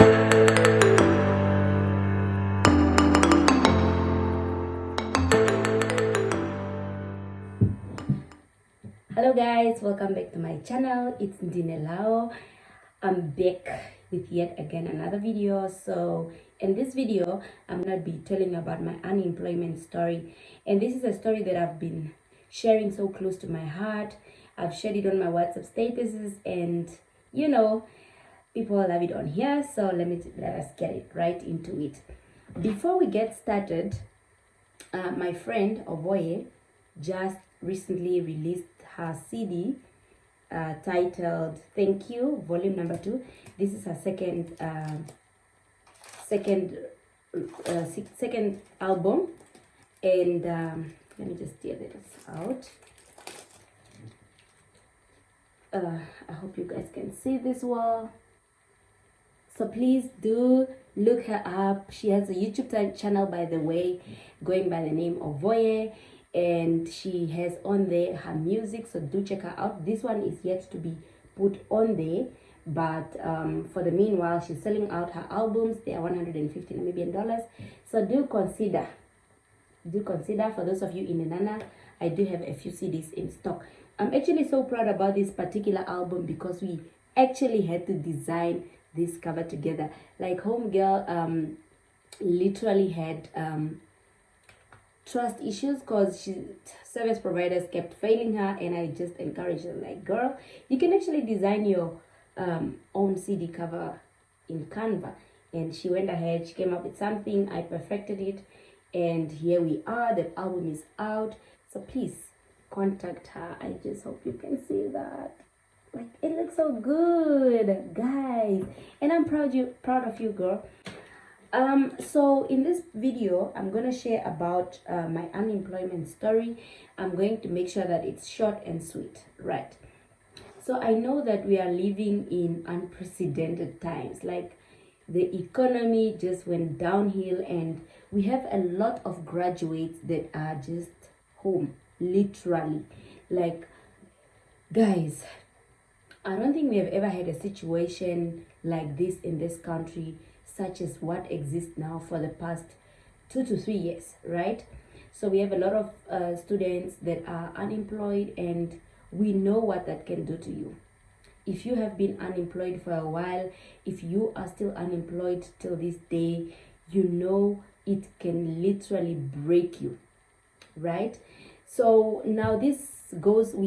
Hello guys, welcome back to my channel. It's Hallo. I'm back with yet again another video. So in this video I'm gonna be telling you about my unemployment story, and this is a story that I've been sharing so close to my heart. I've shared it on my WhatsApp statuses, and people love it on here. So let us get it right into it. Before we get started, my friend Ovoye just recently released her CD titled "Thank You," Volume Number 2. This is her second album, and let me just tear this out. I hope you guys can see this well. So please do look her up. She has a YouTube channel, by the way, going by the name of Voye, and she has on there her music, so do check her out. This one is yet to be put on there, but for the meanwhile, she's selling out her albums. They are 150 Namibian dollars. So do consider. For those of you in Nana, I do have a few CDs in stock. I'm actually so proud about this particular album because we actually had to design this cover together. Like, homegirl literally had trust issues because service providers kept failing her, and I just encouraged her, like, girl, you can actually design your own CD cover in Canva. And she went ahead, she came up with something, I perfected it, and here we are. The album is out, so please contact her. I just hope you can see that. Like, it looks so good, guys, and I'm proud of you, girl. So in this video I'm going to share about my unemployment story. I'm going to make sure that it's short and sweet, right? So I know that we are living in unprecedented times. Like, the economy just went downhill, and we have a lot of graduates that are just home, literally. Like, guys, I don't think we have ever had a situation like this in this country, such as what exists now for the past 2 to 3 years, right? So we have a lot of students that are unemployed, and we know what that can do to you. If you have been unemployed for a while, if you are still unemployed till this day, you know it can literally break you, right? So now we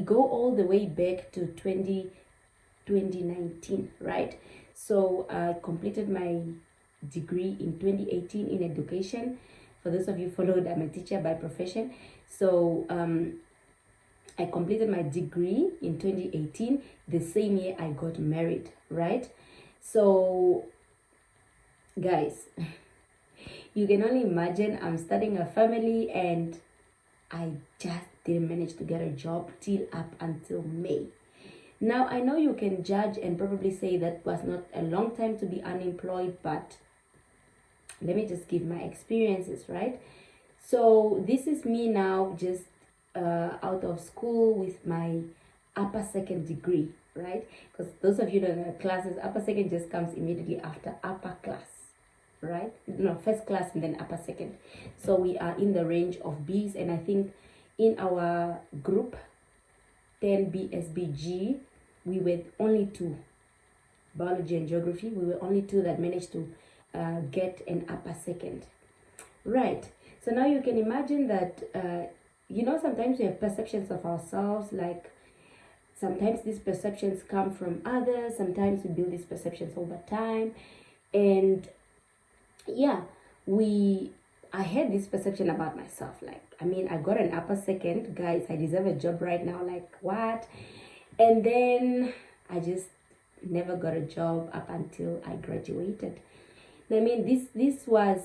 go all the way back to 2019, right? So I completed my degree in 2018 in education. For those of you followed, I'm a teacher by profession. So I completed my degree in 2018. The same year I got married, right? So guys, you can only imagine, I'm starting a family, and I just didn't manage to get a job till up until May. Now, I know you can judge and probably say that was not a long time to be unemployed, but let me just give my experiences, right? So this is me now, just out of school with my upper second degree, right? Because those of you that know the classes, upper second just comes immediately after upper class, right? No, first class and then upper second. So we are in the range of Bs, and I think in our group 10 BSBG, we were only 2, biology and geography. We were only 2 that managed to get an upper second, right? So now you can imagine that sometimes we have perceptions of ourselves. Like, sometimes these perceptions come from others, sometimes we build these perceptions over time. And yeah, I had this perception about myself, like, I mean, I got an upper second, guys, I deserve a job right now, like, what? And then I just never got a job up until I graduated. I mean, this was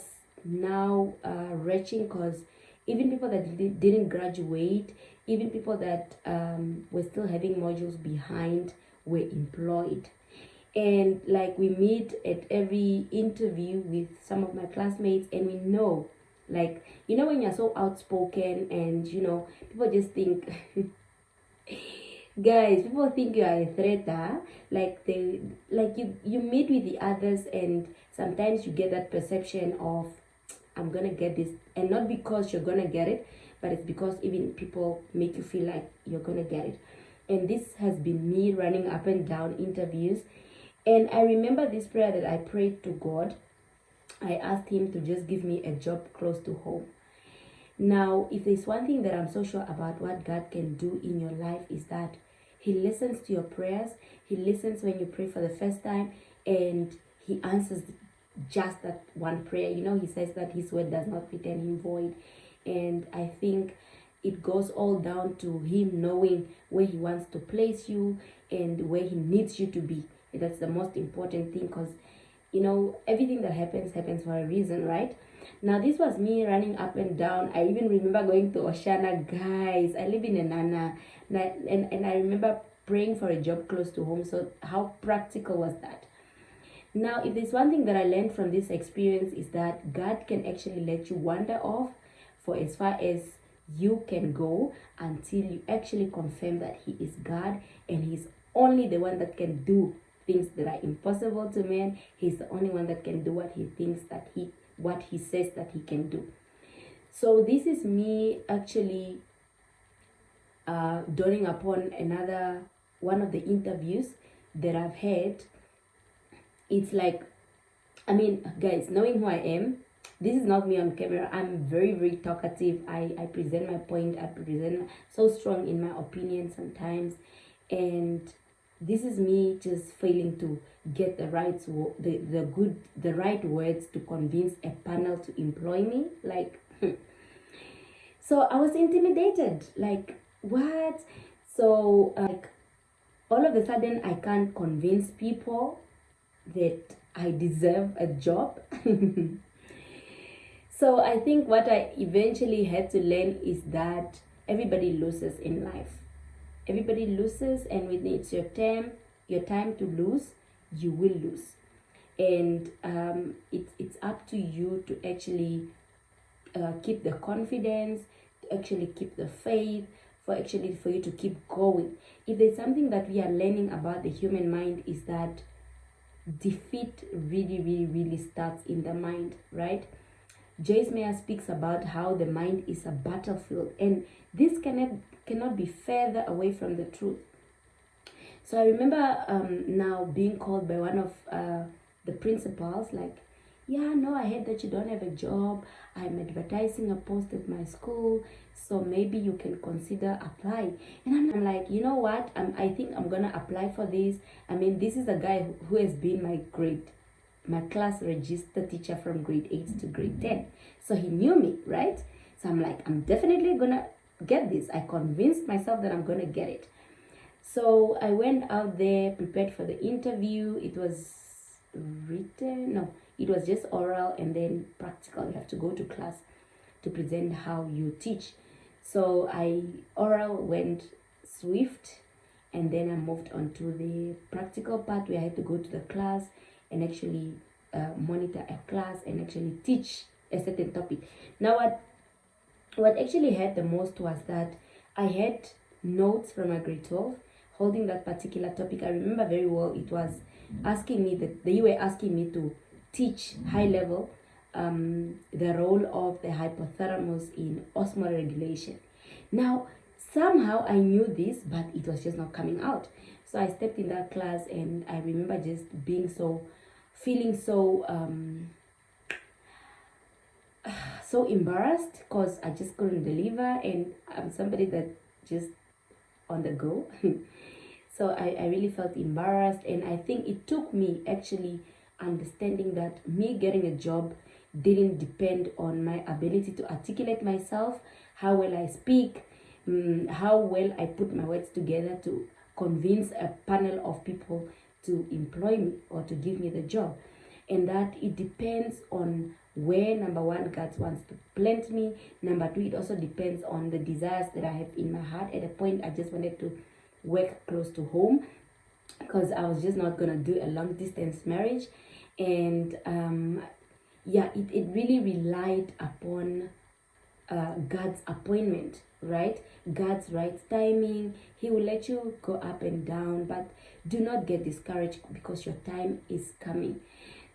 now wretching, because even people that didn't graduate, even people that were still having modules behind, were employed. And like, we meet at every interview with some of my classmates, and we know, like, when you're so outspoken, and people just think Guys, people think you are a threat, huh? Like they, like you meet with the others, and sometimes you get that perception of, I'm gonna get this, and not because you're gonna get it, but it's because even people make you feel like you're gonna get it. And this has been me running up and down interviews. And I remember this prayer that I prayed to God. I asked him to just give me a job close to home. Now, if there's one thing that I'm so sure about what God can do in your life, is that he listens to your prayers. He listens when you pray for the first time, and he answers just that one prayer. You know, he says that his word does not return him void. And I think it goes all down to him knowing where he wants to place you and where he needs you to be. That's the most important thing, because you know, everything that happens for a reason, right? Now, this was me running up and down. I even remember going to Oshana. Guys, I live in Enana, and I remember praying for a job close to home. So how practical was that? Now, if there's one thing that I learned from this experience, is that God can actually let you wander off for as far as you can go, until you actually confirm that he is God, and he's only the one that can do things that are impossible to man. He's the only one that can do what he says that he can do. So this is me actually dawning upon another one of the interviews that I've had. It's like, I mean, guys, knowing who I am, this is not me on camera. I'm very, very talkative. I present my point. I present so strong in my opinion sometimes, and this is me just failing to get the right words to convince a panel to employ me. Like, so I was intimidated. Like, what? So like, all of a sudden, I can't convince people that I deserve a job. So I think what I eventually had to learn is that everybody loses in life. Everybody loses, and when it's your time to lose, you will lose. And it's up to you to actually keep the confidence, to actually keep the faith, for you to keep going. If there's something that we are learning about the human mind, is that defeat really, really, really starts in the mind, right? Joyce Meyer speaks about how the mind is a battlefield, and this cannot be further away from the truth. So I remember now being called by one of the principals, like, yeah, no, I heard that you don't have a job. I'm advertising a post at my school, so maybe you can consider apply. And I'm like, you know what? I think I'm gonna apply for this. I mean, this is a guy who has been my class register teacher from grade 8 to grade 10. So he knew me, right? So I'm like, I'm definitely gonna get this. I convinced myself that I'm gonna get it. So I went out there, prepared for the interview. It was it was just oral and then practical. You have to go to class to present how you teach. So oral went swift, and then I moved on to the practical part, where I had to go to the class and actually monitor a class and actually teach a certain topic. Now, what actually hurt the most was that I had notes from my grade 12 holding that particular topic. I remember very well, it was asking me that they were asking me to teach high level the role of the hypothalamus in osmoregulation. Now, somehow I knew this, but it was just not coming out. So I stepped in that class, and I remember just feeling so so embarrassed, because I just couldn't deliver, and I'm somebody that just on the go. So I really felt embarrassed, and I think it took me actually understanding that me getting a job didn't depend on my ability to articulate myself, how well I speak, how well I put my words together to convince a panel of people to employ me or to give me the job. And that it depends on where, number one, God wants to plant me. Number two, it also depends on the desires that I have in my heart. At a point, I just wanted to work close to home, because I was just not gonna do a long distance marriage. And yeah, it really relied upon God's appointment, right? God's right timing. He will let you go up and down, but do not get discouraged because your time is coming.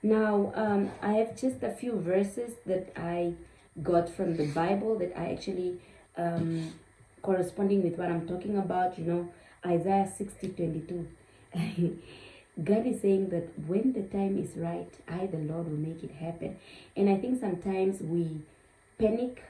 Now, I have just a few verses that I got from the Bible that I actually corresponding with what I'm talking about. Isaiah 60:22. God is saying that when the time is right, I, the Lord, will make it happen. And I think sometimes we panic,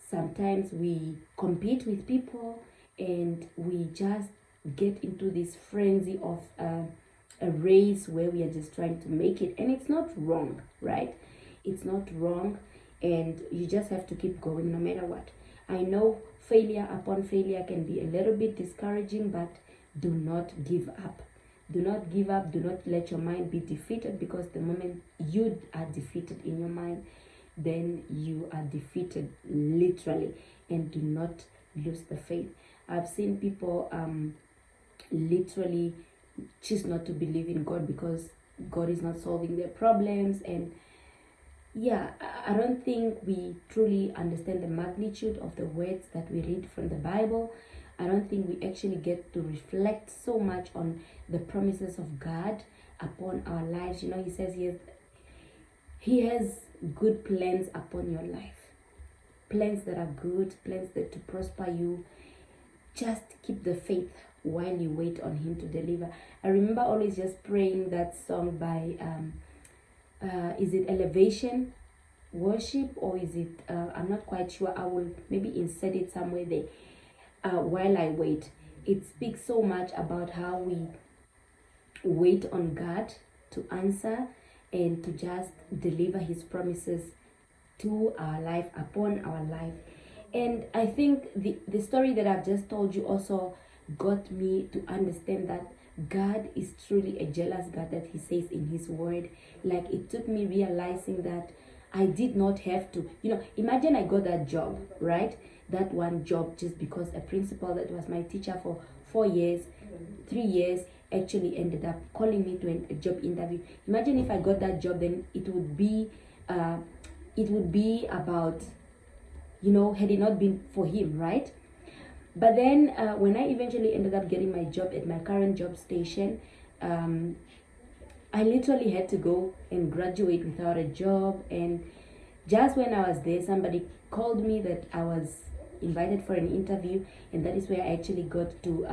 sometimes we compete with people, and we just get into this frenzy of a race where we are just trying to make it. And it's not wrong, right? It's not wrong, and you just have to keep going no matter what. I know failure upon failure can be a little bit discouraging, but do not give up. Do not give up. Do not let your mind be defeated, because the moment you are defeated in your mind, then you are defeated literally. And do not lose the faith. I've seen people literally choose not to believe in God because God is not solving their problems. And yeah, I don't think we truly understand the magnitude of the words that we read from the Bible. I don't think we actually get to reflect so much on the promises of God upon our lives. He says he has good plans upon your life. Plans that are good, plans that to prosper you. Just keep the faith while you wait on him to deliver. I remember always just praying that song by is it Elevation Worship, or is it I'm not quite sure. I will maybe insert it somewhere there. While I wait, it speaks so much about how we wait on God to answer and to just deliver his promises to our life, upon our life. And I think the story that I've just told you also got me to understand that God is truly a jealous God, that he says in his word. Like, it took me realizing that I did not have to, imagine I got that job, right? That one job just because a principal that was my teacher for 4 years, 3 years, actually ended up calling me to a job interview. Imagine if I got that job, then it would be about, had it not been for him, right? But then when I eventually ended up getting my job at my current job station, I literally had to go and graduate without a job. And just when I was there, somebody called me that I was invited for an interview, and that is where I actually got to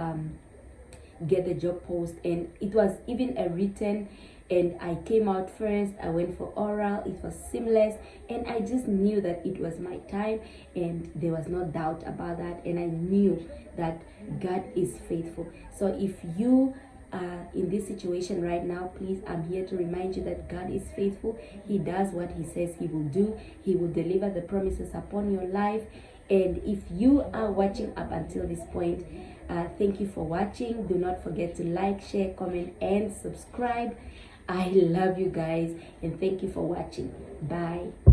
get the job post. And it was even a written, and I came out first. I went for oral. It was seamless, and I just knew that it was my time, and there was no doubt about that. And I knew that God is faithful. So if you are in this situation right now, please, I'm here to remind you that God is faithful. He does what he says he will do. He will deliver the promises upon your life. And if you are watching up until this point, thank you for watching. Do not forget to like, share, comment, and subscribe. I love you guys, and thank you for watching. Bye.